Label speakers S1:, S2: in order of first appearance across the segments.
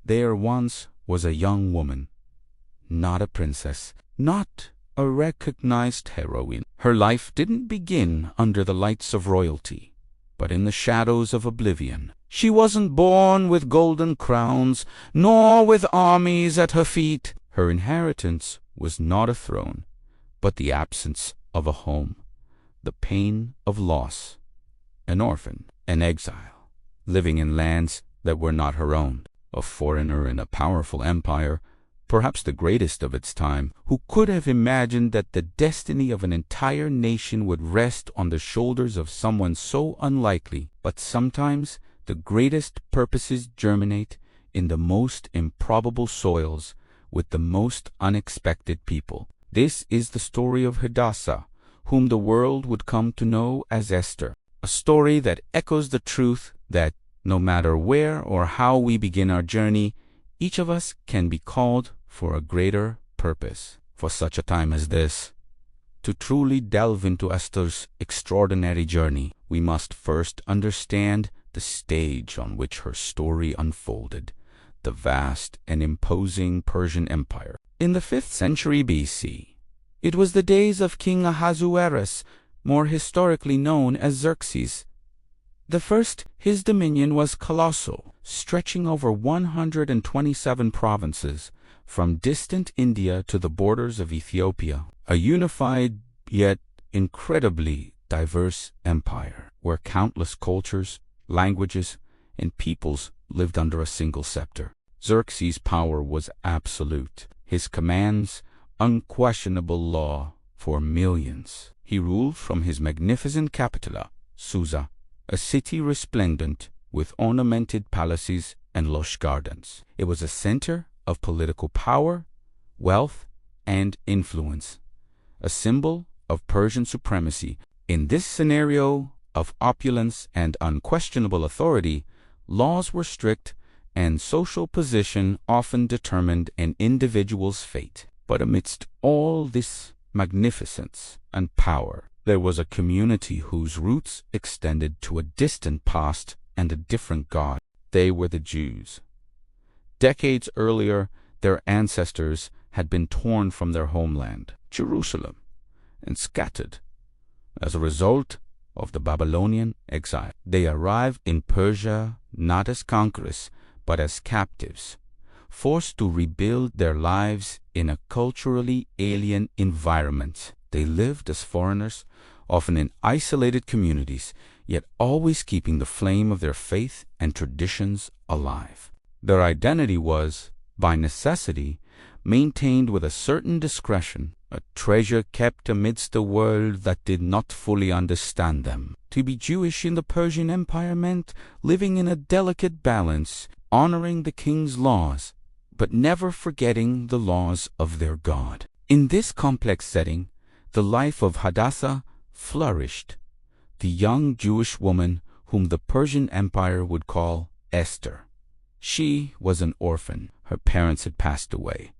S1: There once was a young woman, not a princess, not a recognized heroine. Her life didn't begin under the lights of royalty, but in the shadows of oblivion. She wasn't born with golden crowns, nor with armies at her feet. Her inheritance was not a throne, but the absence of a home, the pain of loss, an orphan, an exile, living in lands that were not her own, a foreigner in a powerful empire, perhaps the greatest of its time. Who could have imagined that the destiny of an entire nation would rest on the shoulders of someone so unlikely? But sometimes the greatest purposes germinate in the most improbable soils with the most unexpected people. This is the story of Hadassah, whom the world would come to know as Esther, a story that echoes the truth that no matter where or how we begin our journey, each of us can be called for a greater purpose. For such a time as this, to truly delve into Esther's extraordinary journey, we must first understand the stage on which her story unfolded, the vast and imposing Persian Empire. In the 5th century BC, it was the days of King Ahasuerus, more historically known as Xerxes. The first, his dominion was colossal, stretching over 127 provinces, from distant India to the borders of Ethiopia, a unified yet incredibly diverse empire, where countless cultures, languages, and peoples lived under a single scepter. Xerxes' power was absolute, his commands unquestionable law for millions. He ruled from his magnificent capital, Susa, a city resplendent with ornamented palaces and lush gardens. It was a center of political power, wealth, and influence, a symbol of Persian supremacy. In this scenario of opulence and unquestionable authority, laws were strict and social position often determined an individual's fate. But amidst all this magnificence and power, there was a community whose roots extended to a distant past and a different God. They were the Jews. Decades earlier, their ancestors had been torn from their homeland, Jerusalem, and scattered. As a result of the Babylonian exile, they arrived in Persia not as conquerors, but as captives, forced to rebuild their lives in a culturally alien environment. They lived as foreigners, often in isolated communities, yet always keeping the flame of their faith and traditions alive. Their identity was, by necessity, maintained with a certain discretion, a treasure kept amidst a world that did not fully understand them. To be Jewish in the Persian Empire meant living in a delicate balance, honoring the king's laws, but never forgetting the laws of their God. In this complex setting, the life of Hadassah flourished, the young Jewish woman whom the Persian Empire would call Esther. She was an orphan. Her parents had passed away,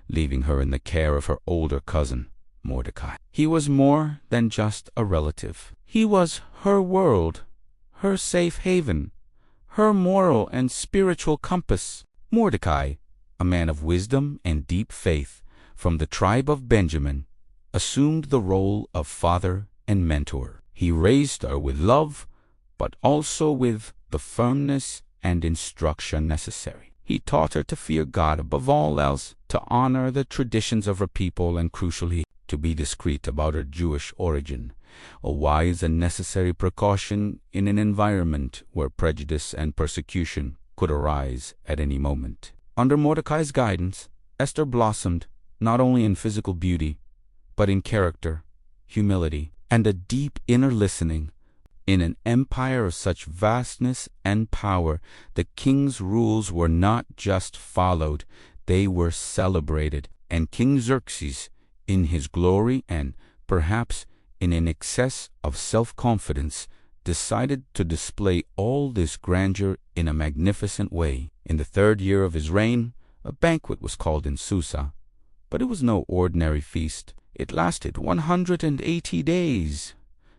S1: leaving her in the care of her older cousin, Mordecai. He was more than just a relative. He was her world, her safe haven, her moral and spiritual compass. Mordecai, a man of wisdom and deep faith from the tribe of Benjamin, assumed the role of father and mentor. He raised her with love, but also with the firmness and instruction necessary. He taught her to fear God above all else, to honor the traditions of her people, and crucially, to be discreet about her Jewish origin, a wise and necessary precaution in an environment where prejudice and persecution could arise at any moment. Under Mordecai's guidance, Esther blossomed not only in physical beauty, but in character, humility, and a deep inner listening. In an empire of such vastness and power, the king's rules were not just followed, they were celebrated. And King Xerxes, in his glory and perhaps in an excess of self-confidence, decided to display all this grandeur in a magnificent way. In the 3rd year of his reign, a banquet was called in Susa, but it was no ordinary feast. It lasted 180 days.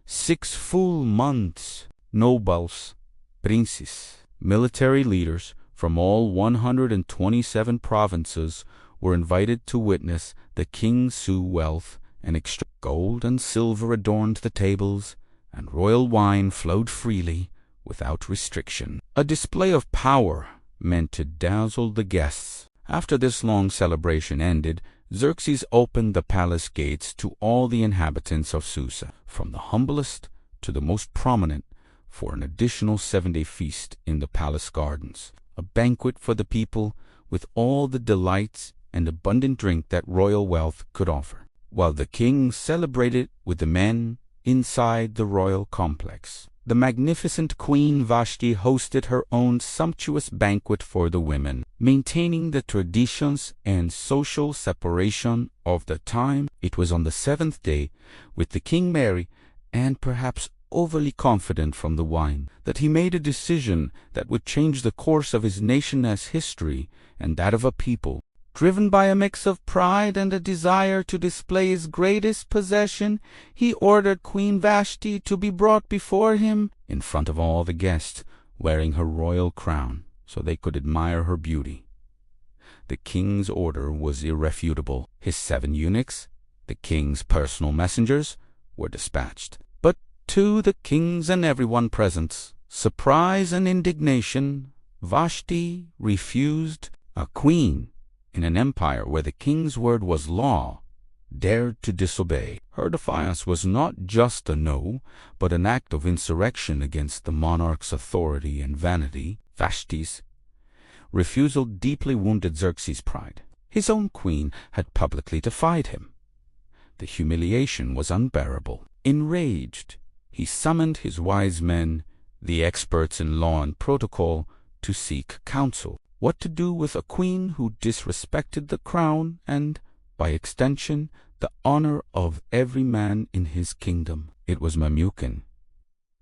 S1: 6 full months. Nobles, princes, military leaders from all 127 provinces were invited to witness the king's wealth and extra. Gold and silver adorned the tables, and royal wine flowed freely without restriction. A display of power meant to dazzle the guests. After this long celebration ended, Xerxes opened the palace gates to all the inhabitants of Susa, from the humblest to the most prominent, for an additional 7-day feast in the palace gardens, a banquet for the people with all the delights and abundant drink that royal wealth could offer, while the king celebrated with the men inside the royal complex. The magnificent Queen Vashti hosted her own sumptuous banquet for the women, maintaining the traditions and social separation of the time. It was on the 7th day, with the king merry and perhaps overly confident from the wine, that he made a decision that would change the course of his nation as history and that of a people. Driven by a mix of pride and a desire to display his greatest possession, he ordered Queen Vashti to be brought before him in front of all the guests, wearing her royal crown, so they could admire her beauty. The king's order was irrefutable. His 7 eunuchs, the king's personal messengers, were dispatched. But to the king's and everyone present's surprise and indignation, Vashti refused. A queen in an empire where the king's word was law dared to disobey. Her defiance was not just a no, but an act of insurrection against the monarch's authority and vanity. Vashti's refusal deeply wounded Xerxes' pride. His own queen had publicly defied him. The humiliation was unbearable. Enraged, he summoned his wise men, the experts in law and protocol, to seek counsel. What to do with a queen who disrespected the crown and, by extension, the honor of every man in his kingdom? It was Memucan,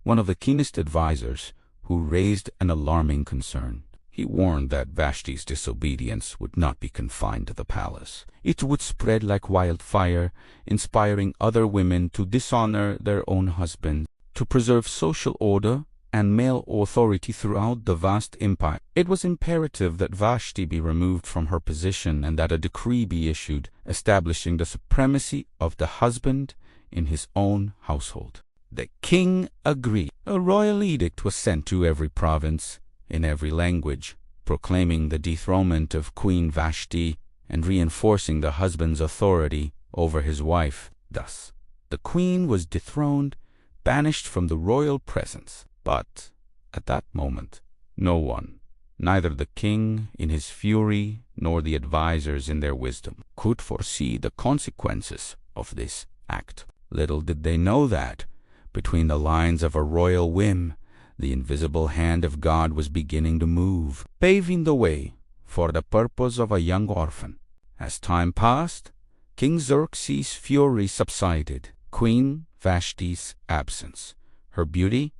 S1: one of the keenest advisers, who raised an alarming concern. He warned that Vashti's disobedience would not be confined to the palace. It would spread like wildfire, inspiring other women to dishonor their own husbands. To preserve social order and male authority throughout the vast empire, it was imperative that Vashti be removed from her position and that a decree be issued establishing the supremacy of the husband in his own household. The king agreed. A royal edict was sent to every province, in every language, proclaiming the dethronement of Queen Vashti and reinforcing the husband's authority over his wife. Thus, the queen was dethroned, banished from the royal presence. But at that moment, no one, neither the king in his fury nor the advisers in their wisdom, could foresee the consequences of this act. Little did they know that, between the lines of a royal whim, the invisible hand of God was beginning to move, paving the way for the purpose of a young orphan. As time passed, King Xerxes' fury subsided. Queen Vashti's absence, her beauty,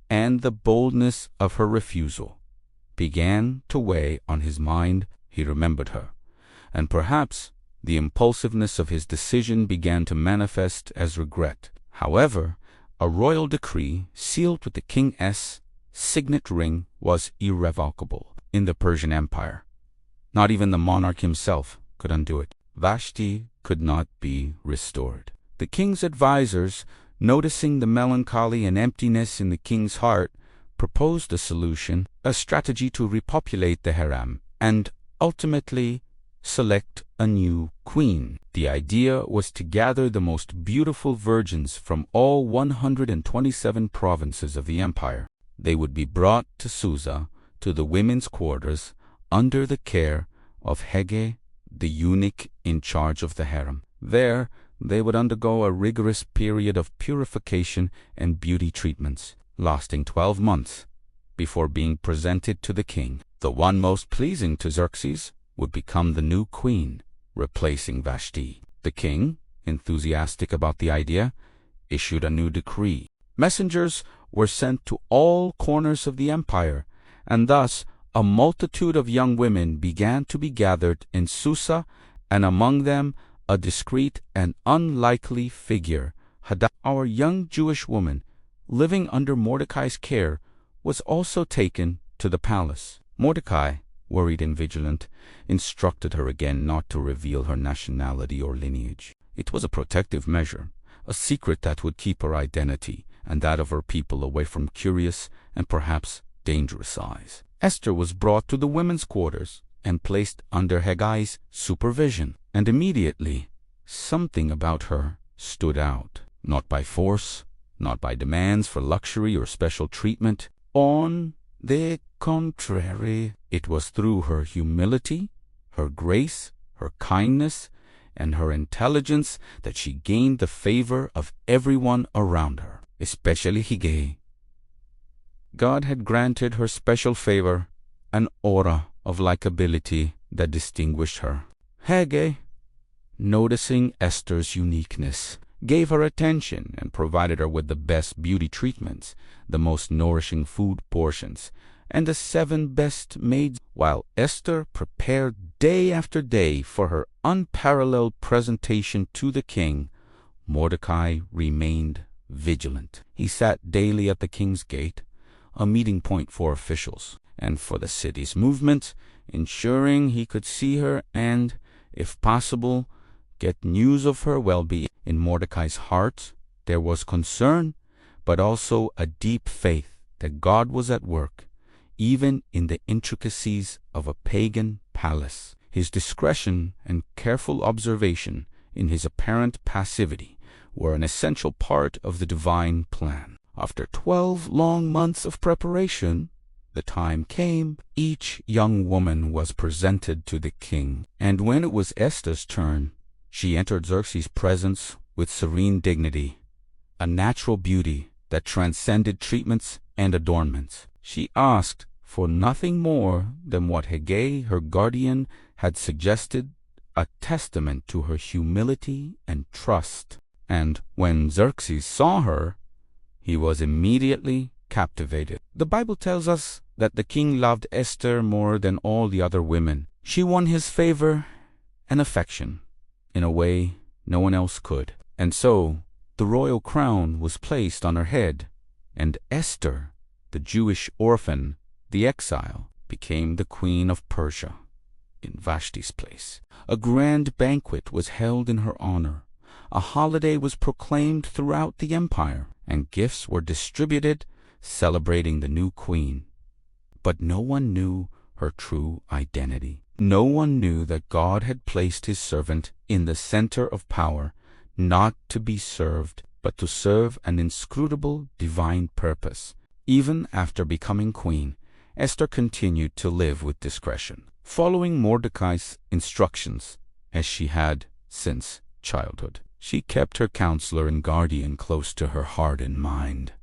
S1: and the boldness of her refusal began to weigh on his mind. He remembered her, and perhaps the impulsiveness of his decision began to manifest as regret. However, a royal decree sealed with the king's signet ring was irrevocable in the Persian Empire. Not even the monarch himself could undo it. Vashti could not be restored. The king's advisers, noticing the melancholy and emptiness in the king's heart, proposed a solution, a strategy to repopulate the harem and ultimately select a new queen. The idea was to gather the most beautiful virgins from all 127 provinces of the empire. They would be brought to Susa, to the women's quarters, under the care of Hege, the eunuch in charge of the harem. There, they would undergo a rigorous period of purification and beauty treatments, lasting 12 months, before being presented to the king. The one most pleasing to Xerxes would become the new queen, replacing Vashti. The king, enthusiastic about the idea, issued a new decree. Messengers were sent to all corners of the empire, and thus a multitude of young women began to be gathered in Susa, and among them a discreet and unlikely figure, Hadassah, our young Jewish woman, living under Mordecai's care, was also taken to the palace. Mordecai, worried and vigilant, instructed her again not to reveal her nationality or lineage. It was a protective measure, a secret that would keep her identity and that of her people away from curious and perhaps dangerous eyes. Esther was brought to the women's quarters and placed under Haggai's supervision, and immediately something about her stood out, not by force, not by demands for luxury or special treatment. On the contrary, it was through her humility, her grace, her kindness, and her intelligence that she gained the favor of everyone around her, especially Haggai. God had granted her special favor, an aura of likability that distinguished her. Haggai, noticing Esther's uniqueness, gave her attention and provided her with the best beauty treatments, the most nourishing food portions, and the 7 best maids, while Esther prepared day after day for her unparalleled presentation to the king. Mordecai remained vigilant. He sat daily at the king's gate, a meeting point for officials and for the city's movement, ensuring he could see her and, if possible, get news of her well-being. In Mordecai's heart there was concern, but also a deep faith that God was at work, even in the intricacies of a pagan palace. His discretion and careful observation in his apparent passivity were an essential part of the divine plan. After 12 long months of preparation, the time came. Each young woman was presented to the king, and when it was Esther's turn, she entered Xerxes' presence with serene dignity, a natural beauty that transcended treatments and adornments. She asked for nothing more than what Haggai, her guardian, had suggested, a testament to her humility and trust. And when Xerxes saw her, he was immediately captivated. The Bible tells us that the king loved Esther more than all the other women. She won his favor and affection in a way no one else could. And so the royal crown was placed on her head, and Esther, the Jewish orphan, the exile, became the queen of Persia in Vashti's place. A grand banquet was held in her honor. A holiday was proclaimed throughout the empire, and gifts were distributed celebrating the new queen. But no one knew her true identity. No one knew that God had placed his servant in the center of power, not to be served, but to serve an inscrutable divine purpose. Even after becoming queen, Esther continued to live with discretion, following Mordecai's instructions as she had since childhood. She kept her counselor and guardian close to her heart and mind,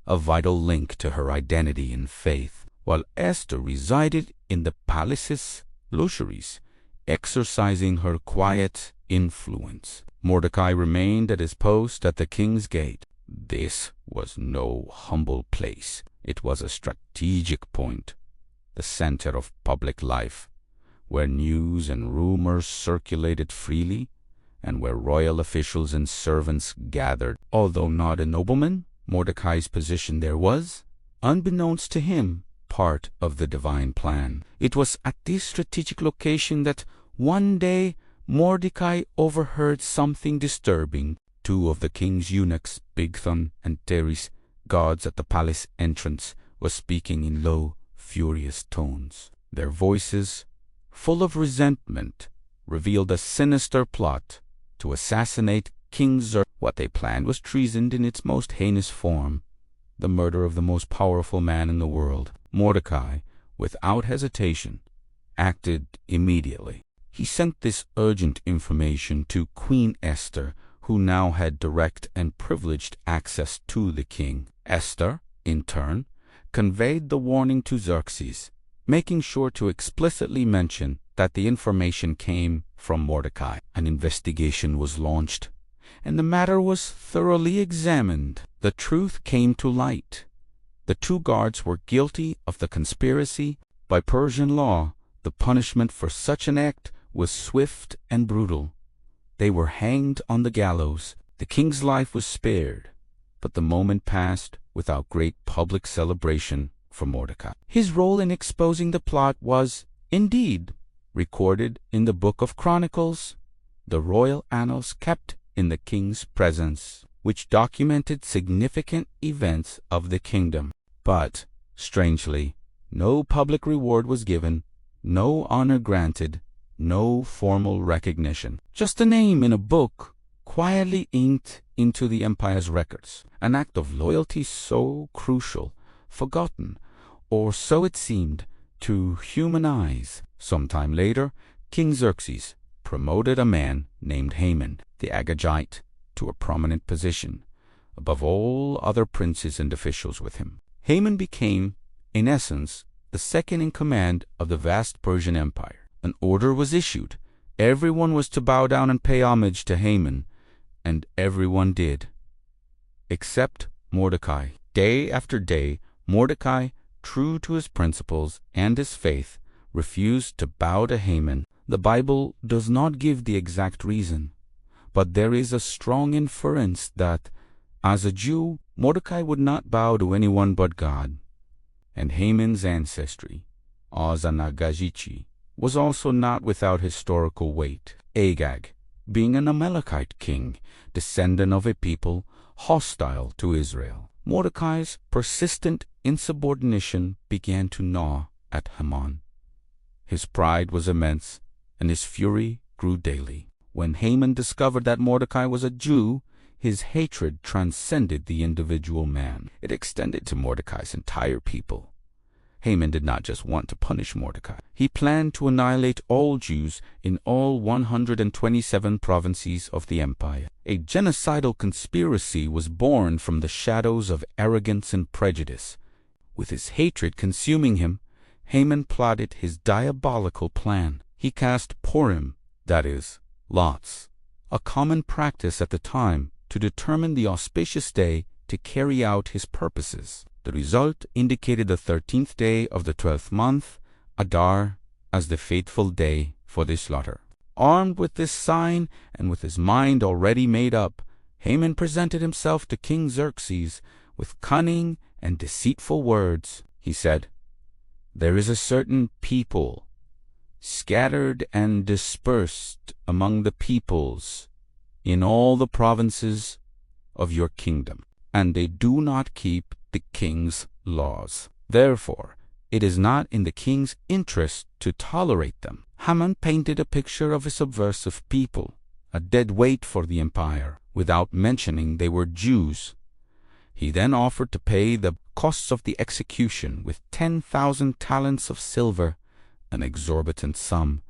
S1: a vital link to her identity and faith, while Esther resided in the palace's luxuries, exercising her quiet influence. Mordecai remained at his post at the king's gate. This was no humble place. It was a strategic point, the center of public life, where news and rumors circulated freely, and where royal officials and servants gathered. Although not a nobleman, Mordecai's position there was, unbeknownst to him, part of the divine plan. It was at this strategic location that one day Mordecai overheard something disturbing. 2 of the king's eunuchs, Bigthan and Teres, guards at the palace entrance, were speaking in low, furious tones. Their voices, full of resentment, revealed a sinister plot to assassinate King Xerxes. What they planned was treason in its most heinous form, the murder of the most powerful man in the world. Mordecai, without hesitation, acted immediately. He sent this urgent information to Queen Esther, who now had direct and privileged access to the king. Esther, in turn, conveyed the warning to Xerxes, making sure to explicitly mention that the information came from Mordecai. An investigation was launched, and the matter was thoroughly examined. The truth came to light. The 2 guards were guilty of the conspiracy. By Persian law, the punishment for such an act was swift and brutal. They were hanged on the gallows. The king's life was spared, but the moment passed without great public celebration for Mordecai. His role in exposing the plot was Indeed, recorded in the Book of Chronicles, the royal annals kept in the king's presence, which documented significant events of the kingdom. But, strangely, no public reward was given, no honor granted, no formal recognition. Just a name in a book quietly inked into the empire's records, an act of loyalty so crucial, forgotten, or so it seemed, to human eyes. Some time later, King Xerxes promoted a man named Haman, the Agagite, to a prominent position, above all other princes and officials with him. Haman became, in essence, the second in command of the vast Persian Empire. An order was issued. Everyone was to bow down and pay homage to Haman, and everyone did, except Mordecai. Day after day, Mordecai, true to his principles and his faith, refused to bow to Haman. The Bible does not give the exact reason, but there is a strong inference that, as a Jew, Mordecai would not bow to anyone but God. And Haman's ancestry, as an Agagici, was also not without historical weight. Agag, being an Amalekite king, descendant of a people hostile to Israel. Mordecai's persistent insubordination began to gnaw at Haman. His pride was immense, and his fury grew daily. When Haman discovered that Mordecai was a Jew, his hatred transcended the individual man. It extended to Mordecai's entire people. Haman did not just want to punish Mordecai. He planned to annihilate all Jews in all 127 provinces of the empire. A genocidal conspiracy was born from the shadows of arrogance and prejudice. With his hatred consuming him, Haman plotted his diabolical plan. He cast Purim, that is, lots, a common practice at the time to determine the auspicious day to carry out his purposes. The result indicated the 13th day of the 12th month, Adar, as the fateful day for the slaughter. Armed with this sign and with his mind already made up, Haman presented himself to King Xerxes with cunning and deceitful words. He said, "There is a certain people, scattered and dispersed among the peoples in all the provinces of your kingdom, and they do not keep the king's laws. Therefore, it is not in the king's interest to tolerate them." Haman painted a picture of a subversive people, a dead weight for the empire, without mentioning they were Jews. He then offered to pay the costs of the execution with 10,000 talents of silver, an exorbitant sum,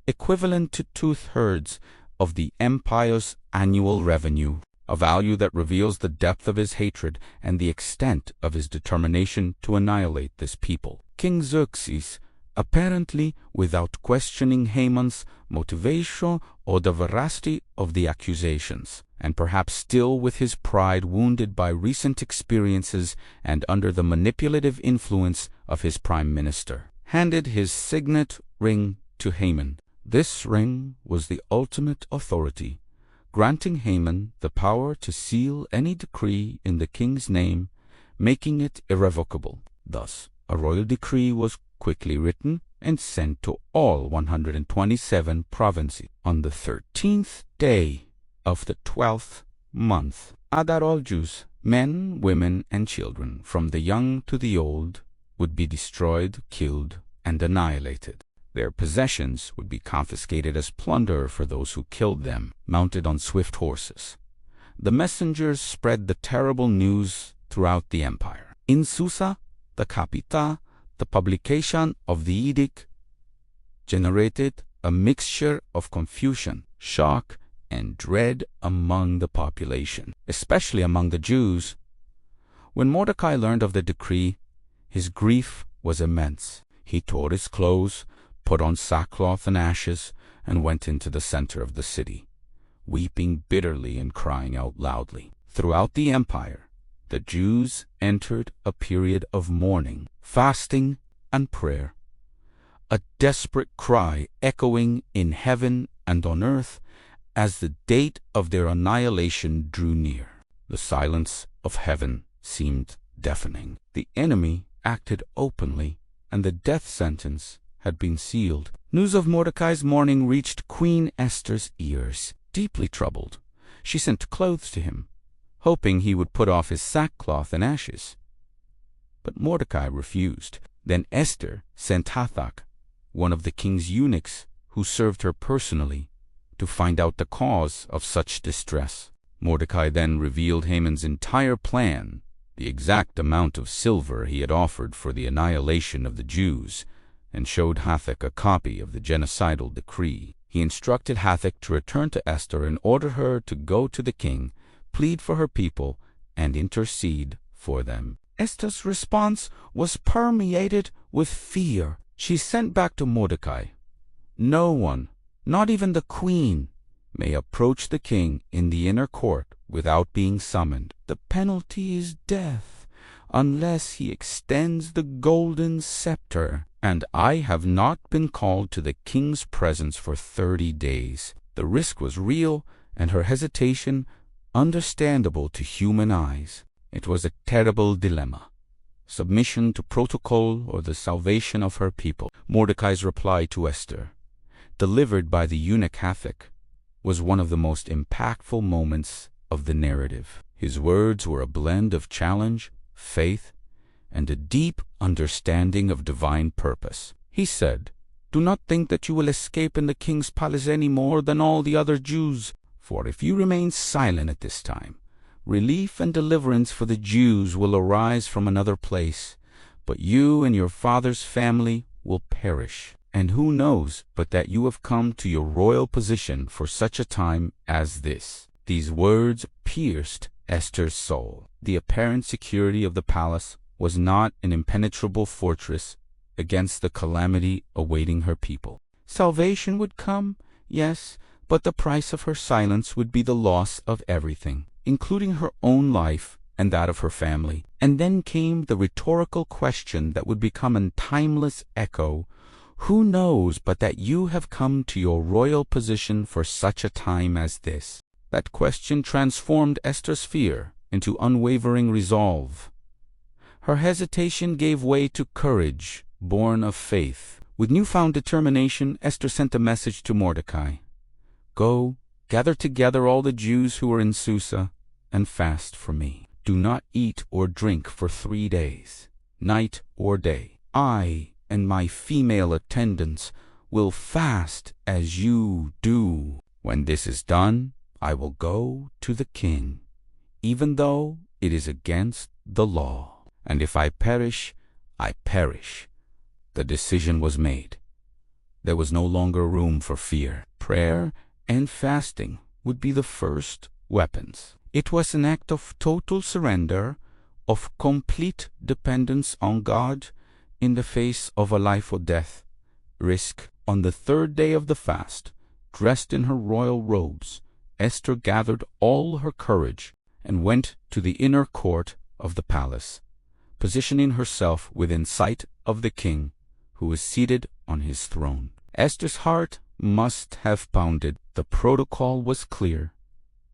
S1: equivalent to 2/3 of the empire's annual revenue, a value that reveals the depth of his hatred and the extent of his determination to annihilate this people. King Xerxes, apparently without questioning Haman's motivation or the veracity of the accusations, and perhaps still with his pride wounded by recent experiences and under the manipulative influence of his prime minister, handed his signet ring to Haman. This ring was the ultimate authority, granting Haman the power to seal any decree in the king's name, making it irrevocable. Thus, a royal decree was quickly written and sent to all 127 provinces. On the 13th day of the 12th month, Adar, all Jews, men, women, and children, from the young to the old, would be destroyed, killed, and annihilated. Their possessions would be confiscated as plunder for those who killed them, mounted on swift horses. The messengers spread the terrible news throughout the empire. In Susa, the capital, the publication of the edict generated a mixture of confusion, shock, and dread among the population, especially among the Jews. When Mordecai learned of the decree, his grief was immense. He tore his clothes, put on sackcloth and ashes, and went into the center of the city, weeping bitterly and crying out loudly. Throughout the empire, the Jews entered a period of mourning, fasting, and prayer, a desperate cry echoing in heaven and on earth as the date of their annihilation drew near. The silence of heaven seemed deafening. The enemy acted openly, and the death sentence had been sealed. News of Mordecai's mourning reached Queen Esther's ears. Deeply troubled, she sent clothes to him, hoping he would put off his sackcloth and ashes. But Mordecai refused. Then Esther sent Hathach, one of the king's eunuchs who served her personally, to find out the cause of such distress. Mordecai then revealed Haman's entire plan, the exact amount of silver he had offered for the annihilation of the Jews, and showed Hathach a copy of the genocidal decree. He instructed Hathach to return to Esther and order her to go to the king, plead for her people, and intercede for them. Esther's response was permeated with fear. She sent back to Mordecai, "No one, not even the queen, may approach the king in the inner court without being summoned. The penalty is death, unless he extends the golden scepter. And I have not been called to the king's presence for 30 days. The risk was real, and her hesitation understandable to human eyes. It was a terrible dilemma: submission to protocol or the salvation of her people. Mordecai's reply to Esther, delivered by the eunuch Hathach, was one of the most impactful moments of the narrative. His words were a blend of challenge, faith, and a deep understanding of divine purpose. He said, "Do not think that you will escape in the king's palace any more than all the other Jews, for if you remain silent at this time, relief and deliverance for the Jews will arise from another place, but you and your father's family will perish. And who knows but that you have come to your royal position for such a time as this?" These words pierced Esther's soul. The apparent security of the palace was not an impenetrable fortress against the calamity awaiting her people. Salvation would come, yes, but the price of her silence would be the loss of everything, including her own life and that of her family. And then came the rhetorical question that would become a timeless echo: who knows but that you have come to your royal position for such a time as this? That question transformed Esther's fear into unwavering resolve. Her hesitation gave way to courage, born of faith. With newfound determination, Esther sent a message to Mordecai: "Go, gather together all the Jews who are in Susa, and fast for me. Do not eat or drink for 3 days, night or day. I and my female attendants will fast as you do. When this is done, I will go to the king, even though it is against the law. And if I perish, I perish." The decision was made. There was no longer room for fear. Prayer and fasting would be the first weapons. It was an act of total surrender, of complete dependence on God in the face of a life or death risk. On the 3rd day of the fast, dressed in her royal robes, Esther gathered all her courage and went to the inner court of the palace, positioning herself within sight of the king, who was seated on his throne. Esther's heart must have pounded. The protocol was clear: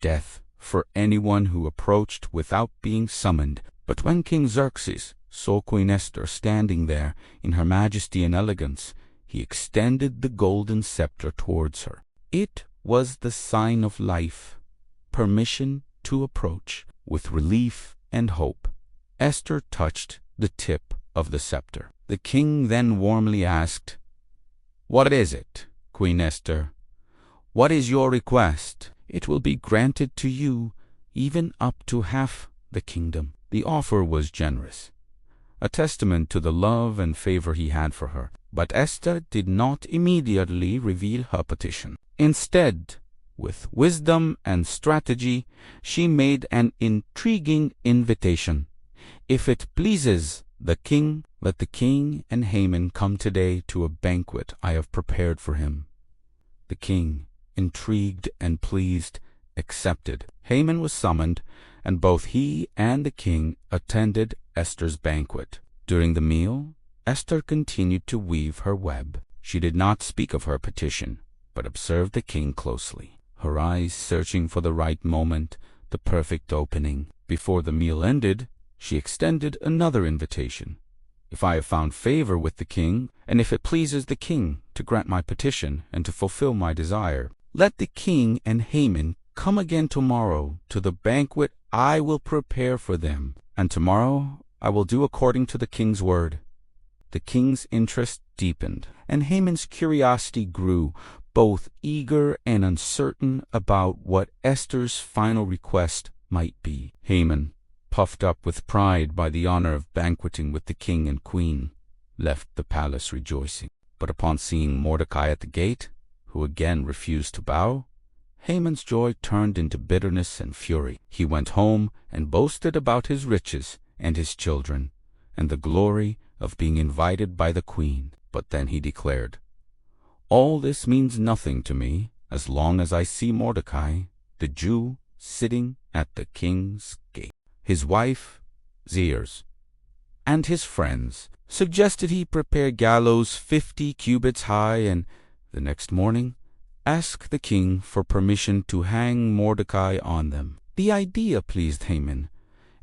S1: death for anyone who approached without being summoned. But when King Xerxes saw Queen Esther standing there in her majesty and elegance, he extended the golden scepter towards her. It was the sign of life, permission to approach. With relief and hope, Esther touched the tip of the scepter. The king then warmly asked, "What is it, Queen Esther? What is your request?" "It will be granted to you, even up to half the kingdom." The offer was generous, a testament to the love and favor he had for her. But Esther did not immediately reveal her petition. Instead, with wisdom and strategy, she made an intriguing invitation. "If it pleases the king, let the king and Haman come today to a banquet I have prepared for him." The king, intrigued and pleased, accepted. Haman was summoned, and both he and the king attended Esther's banquet. During the meal, Esther continued to weave her web. She did not speak of her petition, but observed the king closely, her eyes searching for the right moment, the perfect opening. Before the meal ended, she extended another invitation. If I have found favor with the king, and if it pleases the king to grant my petition and to fulfill my desire, let the king and Haman come again tomorrow to the banquet I will prepare for them, and tomorrow I will do according to the king's word." The king's interest deepened, and Haman's curiosity grew, both eager and uncertain about what Esther's final request might be. Haman, puffed up with pride by the honor of banqueting with the king and queen, left the palace rejoicing. But upon seeing Mordecai at the gate, who again refused to bow, Haman's joy turned into bitterness and fury. He went home and boasted about his riches and his children, and the glory of being invited by the queen. But then he declared, "All this means nothing to me as long as I see Mordecai, the Jew, sitting at the king's gate." His wife, Xerxes, and his friends suggested he prepare gallows 50 cubits high, and the next morning ask the king for permission to hang Mordecai on them. The idea pleased Haman,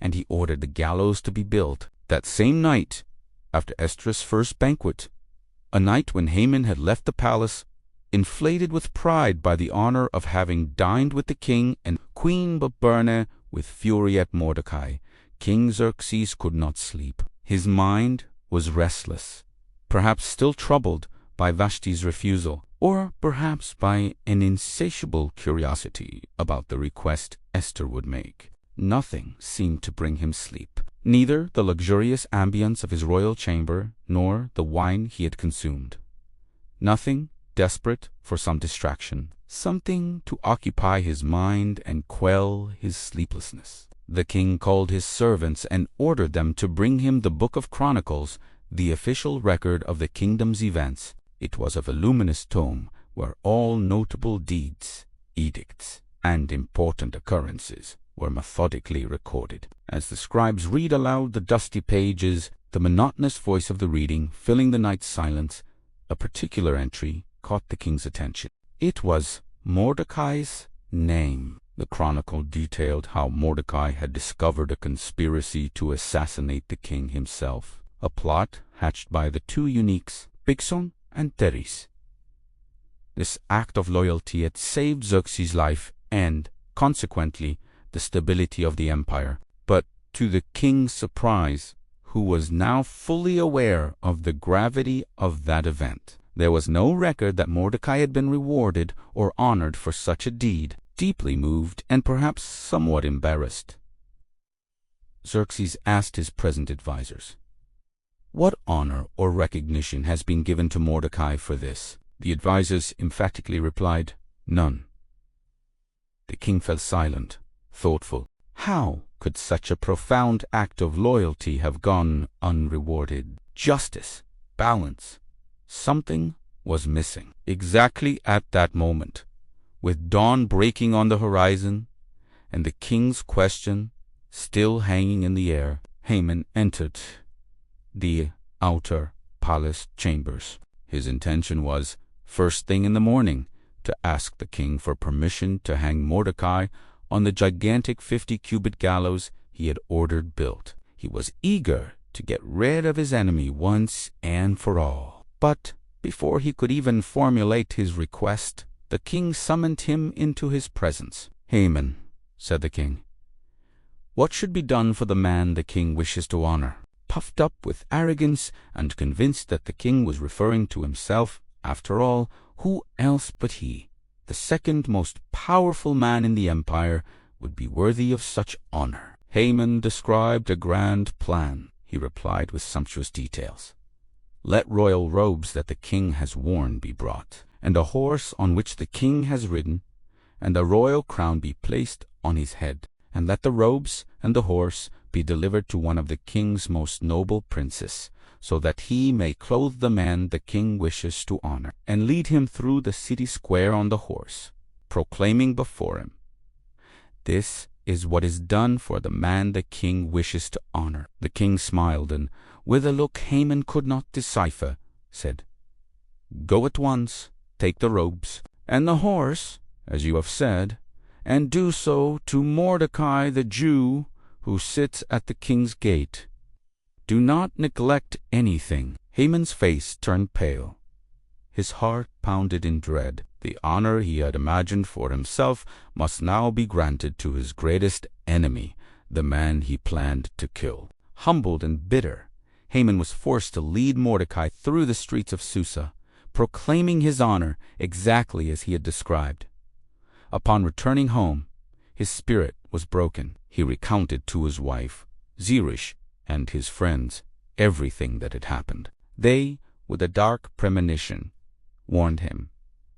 S1: and he ordered the gallows to be built. That same night, after Esther's first banquet, a night when Haman had left the palace, inflated with pride by the honor of having dined with the king and Queen, but burning with fury at Mordecai, King Xerxes could not sleep. His mind was restless, perhaps still troubled by Vashti's refusal, or perhaps by an insatiable curiosity about the request Esther would make. Nothing seemed to bring him sleep, neither the luxurious ambience of his royal chamber nor the wine he had consumed. Nothing desperate for some distraction, something to occupy his mind and quell his sleeplessness. The king called his servants and ordered them to bring him the Book of Chronicles, the official record of the kingdom's events. It was a voluminous tome where all notable deeds, edicts, and important occurrences were methodically recorded. As the scribes read aloud the dusty pages, the monotonous voice of the reading filling the night's silence, a particular entry caught the king's attention. It was Mordecai's name. The chronicle detailed how Mordecai had discovered a conspiracy to assassinate the king himself, a plot hatched by the two eunuchs, Bigson and Teres. This act of loyalty had saved Xerxes' life and, consequently, the stability of the empire. But to the king's surprise, who was now fully aware of the gravity of that event, there was no record that Mordecai had been rewarded or honored for such a deed. Deeply moved and perhaps somewhat embarrassed, Xerxes asked his present advisers, "What honor or recognition has been given to Mordecai for this?" The advisers emphatically replied, "None." The king fell silent, thoughtful. How could such a profound act of loyalty have gone unrewarded? Justice, balance, something was missing. Exactly at that moment, with dawn breaking on the horizon, and the king's question still hanging in the air, Haman entered the outer palace chambers. His intention was, first thing in the morning, to ask the king for permission to hang Mordecai on the gigantic 50-cubit gallows he had ordered built. He was eager to get rid of his enemy once and for all. But before he could even formulate his request, the king summoned him into his presence. "Haman," said the king, "what should be done for the man the king wishes to honor?" Puffed up with arrogance and convinced that the king was referring to himself, after all, who else but he, the second most powerful man in the empire, would be worthy of such honor? Haman described a grand plan. He replied with sumptuous details. "Let royal robes that the king has worn be brought, and a horse on which the king has ridden, and a royal crown be placed on his head, and let the robes and the horse be delivered to one of the king's most noble princes, so that he may clothe the man the king wishes to honor, and lead him through the city square on the horse, proclaiming before him, 'This is what is done for the man the king wishes to honor.'" The king smiled, and, with a look Haman could not decipher, said, "Go at once, take the robes and the horse, as you have said, and do so to Mordecai the Jew, who sits at the king's gate." Do not neglect anything." Haman's face turned pale. His heart pounded in dread. The honor he had imagined for himself must now be granted to his greatest enemy, the man he planned to kill. Humbled and bitter, Haman was forced to lead Mordecai through the streets of Susa, proclaiming his honor exactly as he had described. Upon returning home, his spirit was broken. He recounted to his wife, Zeresh, and his friends everything that had happened. They, with a dark premonition, warned him,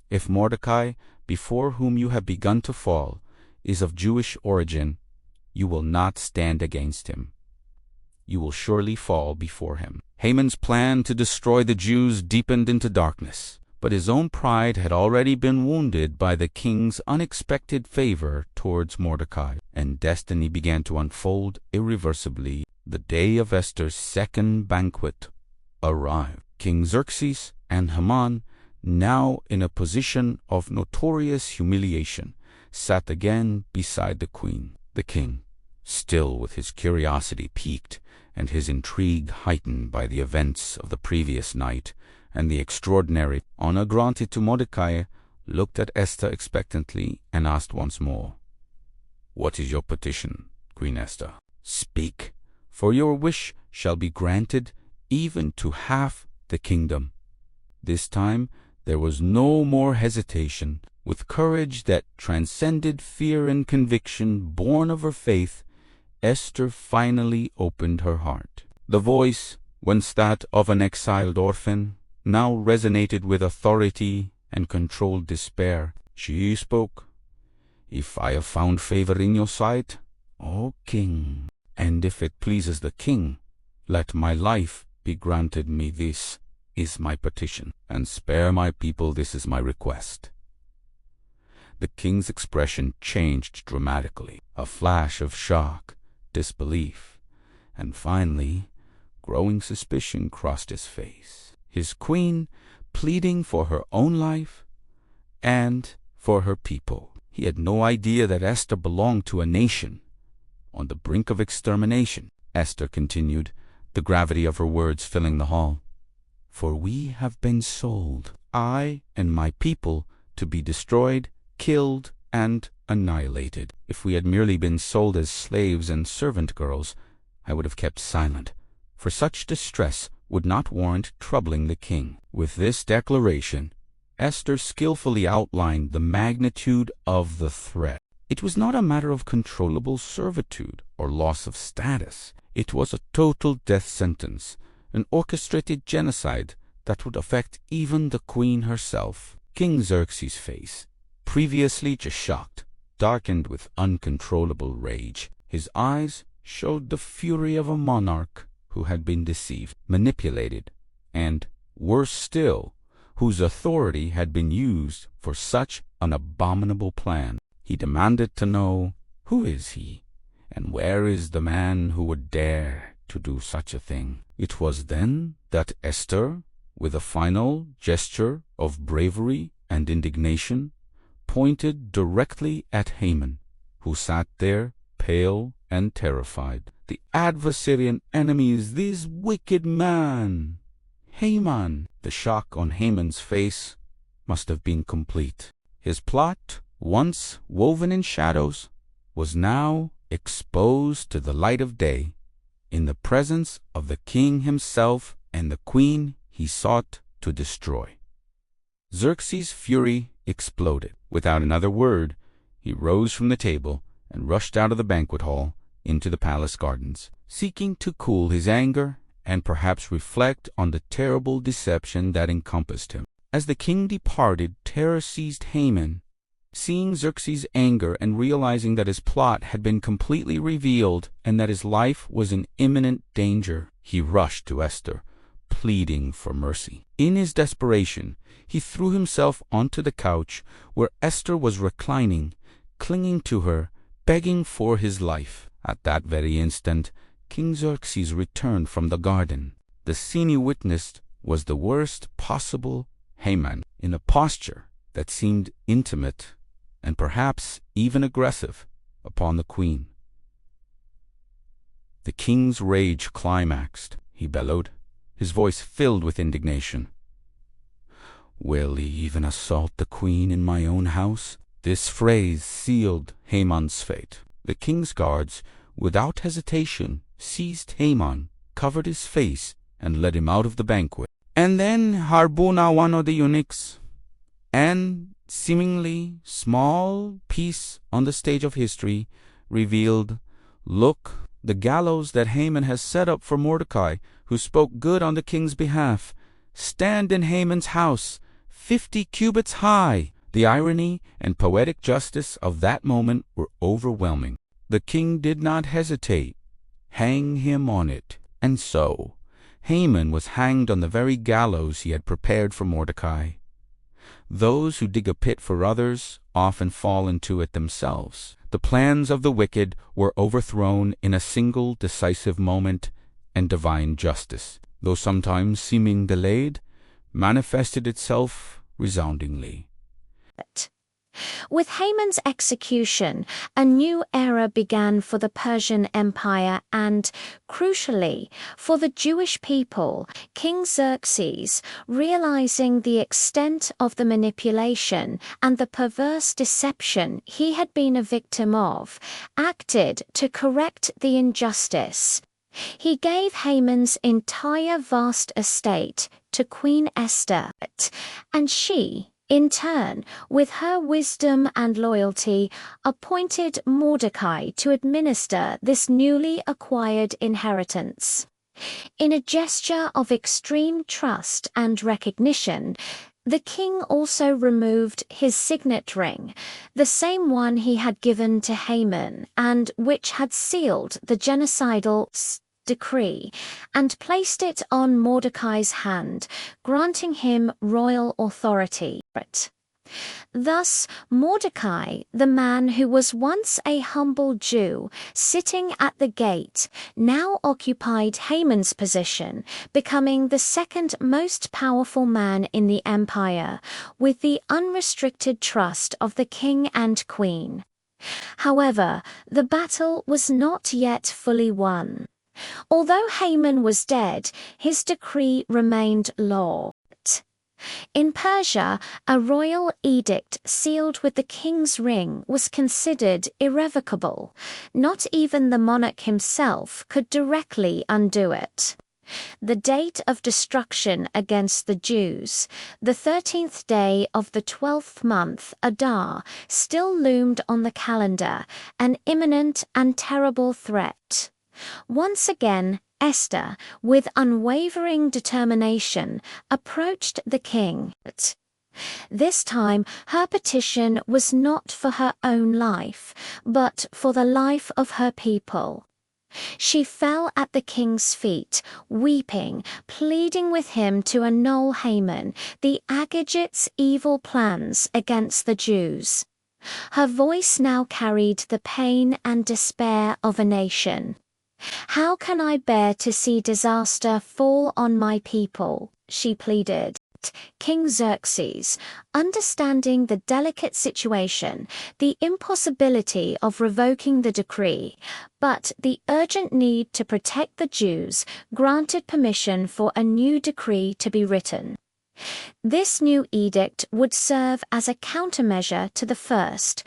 S1: "If Mordecai, before whom you have begun to fall, is of Jewish origin, you will not stand against him. You will surely fall before him." Haman's plan to destroy the Jews deepened into darkness, but his own pride had already been wounded by the king's unexpected favor towards Mordecai, and destiny began to unfold irreversibly. The day of Esther's second banquet arrived. King Xerxes and Haman, now in a position of notorious humiliation, sat again beside the queen. The king, still with his curiosity piqued and his intrigue heightened by the events of the previous night and the extraordinary honor granted to Mordecai, looked at Esther expectantly and asked once more, "What is your petition, Queen Esther? Speak, for your wish shall be granted even to half the kingdom." This time there was no more hesitation. With courage that transcended fear and conviction born of her faith, Esther finally opened her heart. The voice, once that of an exiled orphan, now resonated with authority and controlled despair. She spoke, "If I have found favor in your sight, O king, and if it pleases the king, let my life be granted me. This is my petition, and spare my people. This is my request." The king's expression changed dramatically. A flash of shock, disbelief, and finally, growing suspicion crossed his face. His queen pleading for her own life and for her people. He had no idea that Esther belonged to a nation on the brink of extermination. Esther continued, the gravity of her words filling the hall. "For we have been sold, I and my people, to be destroyed, killed, and annihilated. If we had merely been sold as slaves and servant girls, I would have kept silent, for such distress would not warrant troubling the king." With this declaration, Esther skillfully outlined the magnitude of the threat. It was not a matter of controllable servitude or loss of status. It was a total death sentence, an orchestrated genocide that would affect even the queen herself. King Xerxes' face, previously just shocked, darkened with uncontrollable rage. His eyes showed the fury of a monarch who had been deceived, manipulated, and, worse still, whose authority had been used for such an abominable plan. He demanded to know, who is he, and where is the man who would dare to do such a thing? It was then that Esther, with a final gesture of bravery and indignation, pointed directly at Haman, who sat there pale and terrified. "The adversary and enemy is this wicked man, Haman." The shock on Haman's face must have been complete. His plot, once woven in shadows, was now exposed to the light of day, in the presence of the king himself and the queen he sought to destroy. Xerxes' fury exploded. Without another word, he rose from the table and rushed out of the banquet hall into the palace gardens, seeking to cool his anger and perhaps reflect on the terrible deception that encompassed him. As the king departed, terror seized Haman. Seeing Xerxes' anger and realizing that his plot had been completely revealed and that his life was in imminent danger, he rushed to Esther, pleading for mercy. In his desperation, he threw himself onto the couch where Esther was reclining, clinging to her, begging for his life. At that very instant, King Xerxes returned from the garden. The scene he witnessed was the worst possible. Haman, in a posture that seemed intimate and perhaps even aggressive, upon the queen. The king's rage climaxed. He bellowed, his voice filled with indignation. "Will he even assault the queen in my own house?" This phrase sealed Haman's fate. The king's guards, without hesitation, seized Haman, covered his face, and led him out of the banquet. And then Harbona, one of the eunuchs, and seemingly small piece on the stage of history, revealed, "Look, the gallows that Haman has set up for Mordecai, who spoke good on the king's behalf, stand in Haman's house, 50 cubits high." The irony and poetic justice of that moment were overwhelming. The king did not hesitate. Hang him on it. And so Haman was hanged on the very gallows he had prepared for Mordecai. Those who dig a pit for others often fall into it themselves. The plans of the wicked were overthrown in a single decisive moment, and divine justice, though sometimes seeming delayed, manifested itself resoundingly.
S2: With Haman's execution, a new era began for the Persian Empire and, crucially, for the Jewish people. King Xerxes, realizing the extent of the manipulation and the perverse deception he had been a victim of, acted to correct the injustice. He gave Haman's entire vast estate to Queen Esther, and she, in turn, with her wisdom and loyalty, appointed Mordecai to administer this newly acquired inheritance. In a gesture of extreme trust and recognition, the king also removed his signet ring, the same one he had given to Haman and which had sealed the genocidal decree, and placed it on Mordecai's hand, granting him royal authority. Thus, Mordecai, the man who was once a humble Jew sitting at the gate, now occupied Haman's position, becoming the second most powerful man in the empire, with the unrestricted trust of the king and queen. However, the battle was not yet fully won. Although Haman was dead, his decree remained law. In Persia, a royal edict sealed with the king's ring was considered irrevocable. Not even the monarch himself could directly undo it. The date of destruction against the Jews, the 13th day of the 12th month, Adar, still loomed on the calendar, an imminent and terrible threat. Once again, Esther, with unwavering determination, approached the king. This time, her petition was not for her own life, but for the life of her people. She fell at the king's feet, weeping, pleading with him to annul Haman, the Agagite's evil plans against the Jews. Her voice now carried the pain and despair of a nation. "How can I bear to see disaster fall on my people?" she pleaded. King Xerxes, understanding the delicate situation, the impossibility of revoking the decree, but the urgent need to protect the Jews, granted permission for a new decree to be written. This new edict would serve as a countermeasure to the first.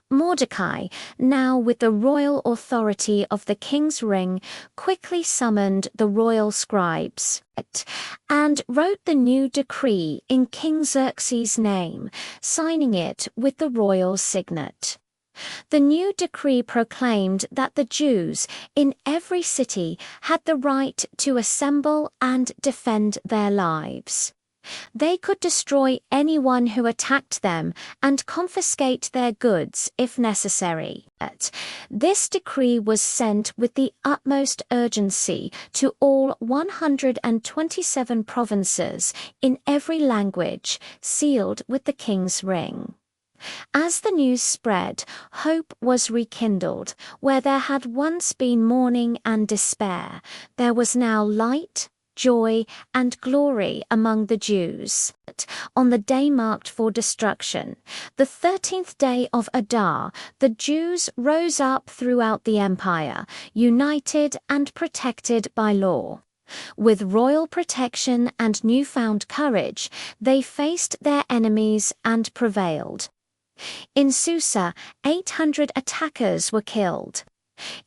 S2: Mordecai, now with the royal authority of the king's ring, quickly summoned the royal scribes and wrote the new decree in King Xerxes' name, signing it with the royal signet. The new decree proclaimed that the Jews in every city had the right to assemble and defend their lives. They could destroy anyone who attacked them and confiscate their goods if necessary. This decree was sent with the utmost urgency to all 127 provinces in every language, sealed with the king's ring. As the news spread, hope was rekindled. Where there had once been mourning and despair, there was now light joy, and glory among the Jews. On the day marked for destruction, the 13th day of Adar, the Jews rose up throughout the empire, united and protected by law. With royal protection and newfound courage, they faced their enemies and prevailed. In Susa, 800 attackers were killed,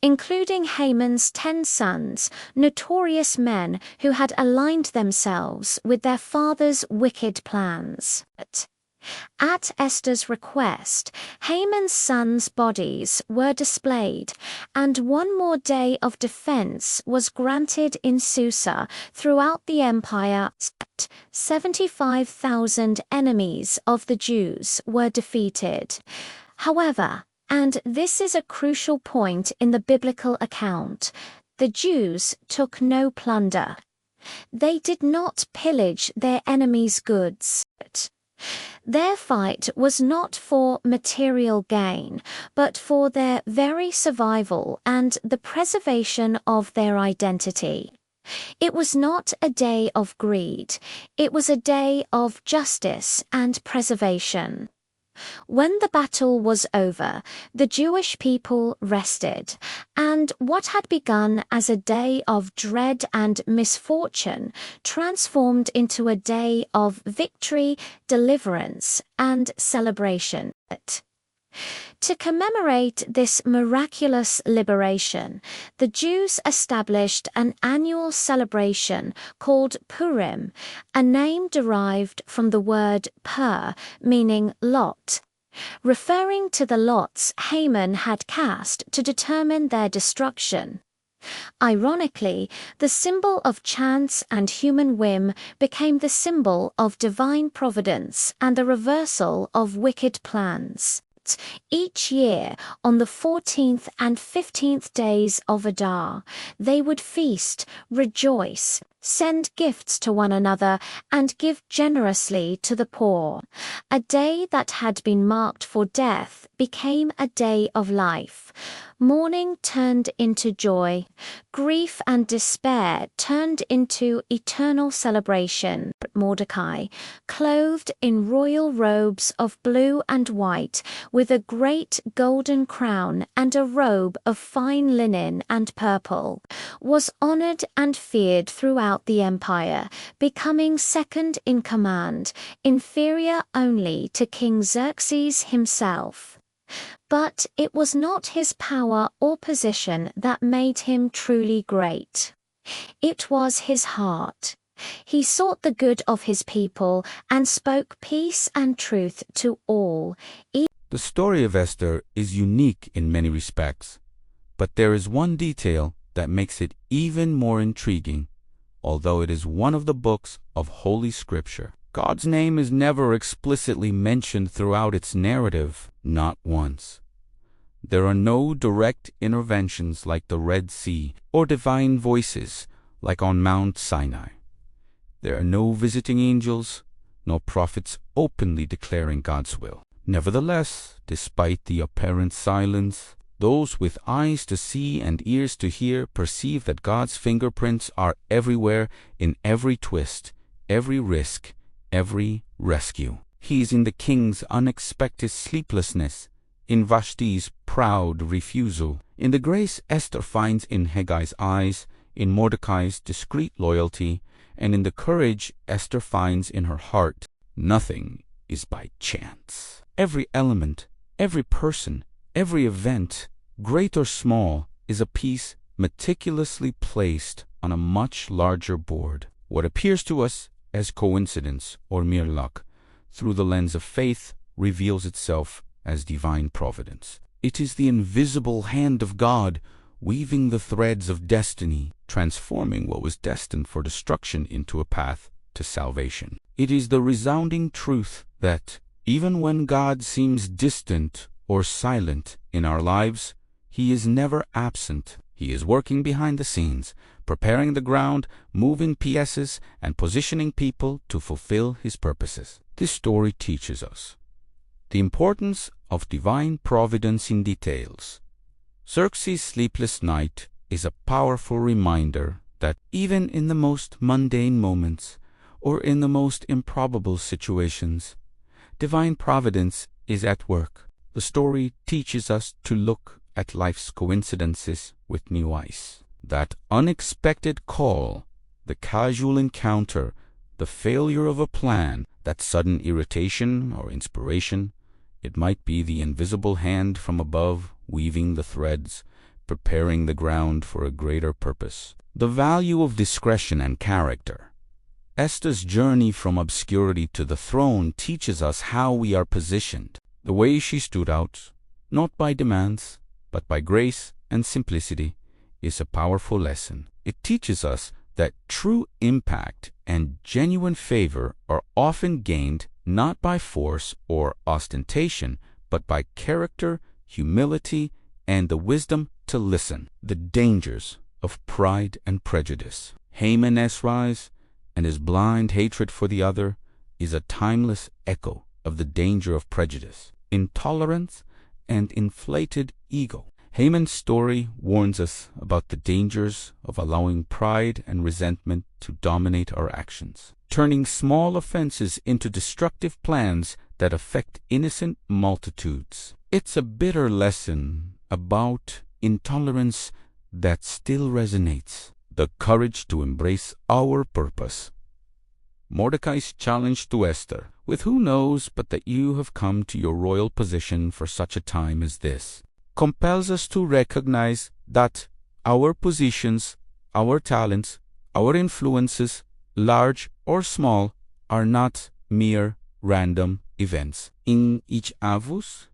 S2: including Haman's 10 sons, notorious men who had aligned themselves with their father's wicked plans. At Esther's request, Haman's sons' bodies were displayed, and one more day of defense was granted in Susa. Throughout the empire. 75,000 enemies of the Jews were defeated. However, and this is a crucial point in the biblical account, the Jews took no plunder. They did not pillage their enemies' goods. Their fight was not for material gain, but for their very survival and the preservation of their identity. It was not a day of greed, it was a day of justice and preservation. When the battle was over, the Jewish people rested, and what had begun as a day of dread and misfortune transformed into a day of victory, deliverance, and celebration. To commemorate this miraculous liberation, the Jews established an annual celebration called Purim, a name derived from the word pur, meaning lot, referring to the lots Haman had cast to determine their destruction. Ironically, the symbol of chance and human whim became the symbol of divine providence and the reversal of wicked plans. Each year, on the 14th and 15th days of Adar, they would feast, rejoice, send gifts to one another, and give generously to the poor. A day that had been marked for death became a day of life. Mourning turned into joy. Grief and despair turned into eternal celebration. Mordecai, clothed in royal robes of blue and white, with a great golden crown and a robe of fine linen and purple, was honored and feared throughout the empire, becoming second in command, inferior only to King Xerxes himself. But it was not his power or position that made him truly great. It was his heart. He sought the good of his people and spoke peace and truth to all.
S1: The story of Esther is unique in many respects, but there is one detail that makes it even more intriguing, although it is one of the books of Holy Scripture. God's name is never explicitly mentioned throughout its narrative, not once. There are no direct interventions like the Red Sea or divine voices like on Mount Sinai. There are no visiting angels, nor prophets openly declaring God's will. Nevertheless, despite the apparent silence, those with eyes to see and ears to hear perceive that God's fingerprints are everywhere, in every twist, every risk, every rescue. He is in the king's unexpected sleeplessness, in Vashti's proud refusal, in the grace Esther finds in Haggai's eyes, in Mordecai's discreet loyalty, and in the courage Esther finds in her heart. Nothing is by chance. Every element, every person, every event, great or small, is a piece meticulously placed on a much larger board. What appears to us as coincidence or mere luck, through the lens of faith, reveals itself as divine providence. It is the invisible hand of God weaving the threads of destiny, transforming what was destined for destruction into a path to salvation. It is the resounding truth that, even when God seems distant or silent in our lives, He is never absent. He is working behind the scenes, preparing the ground, moving pieces, and positioning people to fulfill His purposes. This story teaches us the importance of divine providence in details. Xerxes' sleepless night is a powerful reminder that even in the most mundane moments, or in the most improbable situations, divine providence is at work. The story teaches us to look at life's coincidences with new eyes. That unexpected call, the casual encounter, the failure of a plan, that sudden irritation or inspiration, it might be the invisible hand from above weaving the threads, preparing the ground for a greater purpose. The value of discretion and character. Esther's journey from obscurity to the throne teaches us how we are positioned. The way she stood out, not by demands, but by grace and simplicity, is a powerful lesson. It teaches us that true impact and genuine favor are often gained not by force or ostentation, but by character, humility, and the wisdom to listen. The dangers of pride and prejudice. Haman's rise and his blind hatred for the other is a timeless echo of the danger of prejudice, intolerance, and inflated ego. Haman's story warns us about the dangers of allowing pride and resentment to dominate our actions, turning small offenses into destructive plans that affect innocent multitudes. It's a bitter lesson about intolerance that still resonates. The courage to embrace our purpose. Mordecai's challenge to Esther, with who knows but that you have come to your royal position for such a time as this, compels us to recognize that our positions, our talents, our influences, large or small, are not mere random events. In each of us,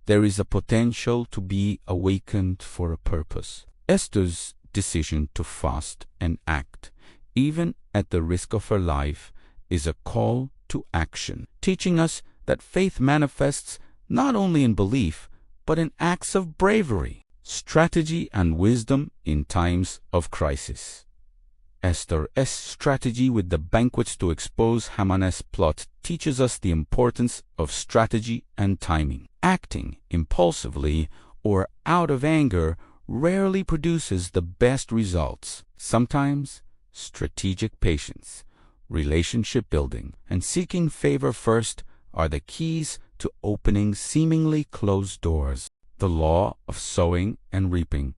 S1: there is a potential to be awakened for a purpose. Esther's decision to fast and act, even at the risk of her life, is a call to action, teaching us that faith manifests not only in belief, but in acts of bravery, strategy, and wisdom in times of crisis. Esther's strategy with the banquets to expose Haman's plot teaches us the importance of strategy and timing. Acting impulsively or out of anger rarely produces the best results. Sometimes strategic patience, relationship building, and seeking favor first are the keys to opening seemingly closed doors. The law of sowing and reaping.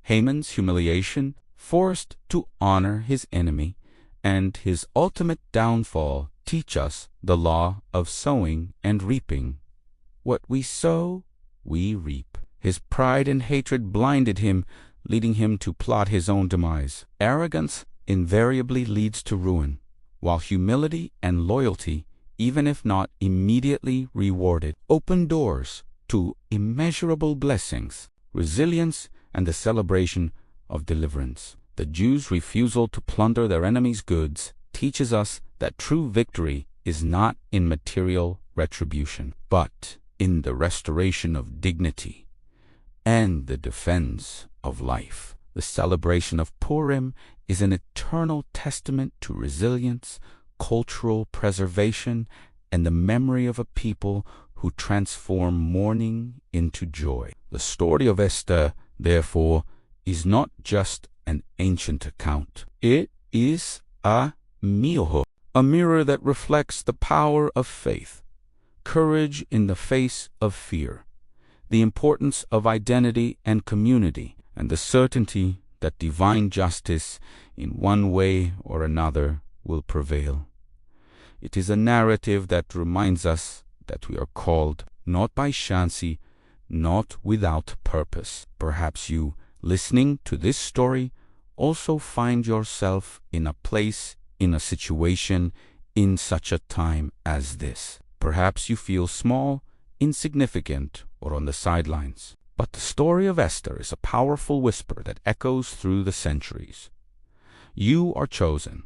S1: Haman's humiliation, forced to honor his enemy, and his ultimate downfall teach us the law of sowing and reaping. What we sow, we reap. His pride and hatred blinded him, leading him to plot his own demise. Arrogance invariably leads to ruin, while humility and loyalty, even if not immediately rewarded, open doors to immeasurable blessings, resilience, and the celebration of deliverance. The Jews' refusal to plunder their enemies' goods teaches us that true victory is not in material retribution, but in the restoration of dignity and the defense of life. The celebration of Purim is an eternal testament to resilience, cultural preservation, and the memory of a people who transform mourning into joy. The story of Esther, therefore, is not just an ancient account. It is a mirror that reflects the power of faith, courage in the face of fear, the importance of identity and community, and the certainty that divine justice in one way or another will prevail. It is a narrative that reminds us that we are called not by chance, not without purpose. Perhaps you, listening to this story, also find yourself in a place, in a situation, in such a time as this. Perhaps you feel small, insignificant, or on the sidelines. But the story of Esther is a powerful whisper that echoes through the centuries. You are chosen,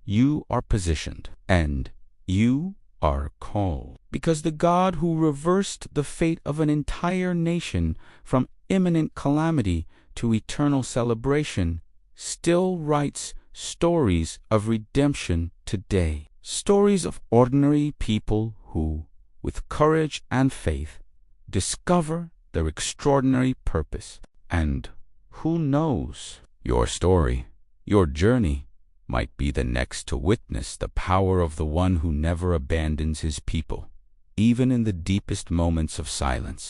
S1: you are positioned, and you are called. Because the God who reversed the fate of an entire nation from imminent calamity to eternal celebration still writes stories of redemption today. Stories of ordinary people who, with courage and faith, discover their extraordinary purpose. And who knows, Your story, your journey, might be the next to witness the power of the one who never abandons his people, even in the deepest moments of silence.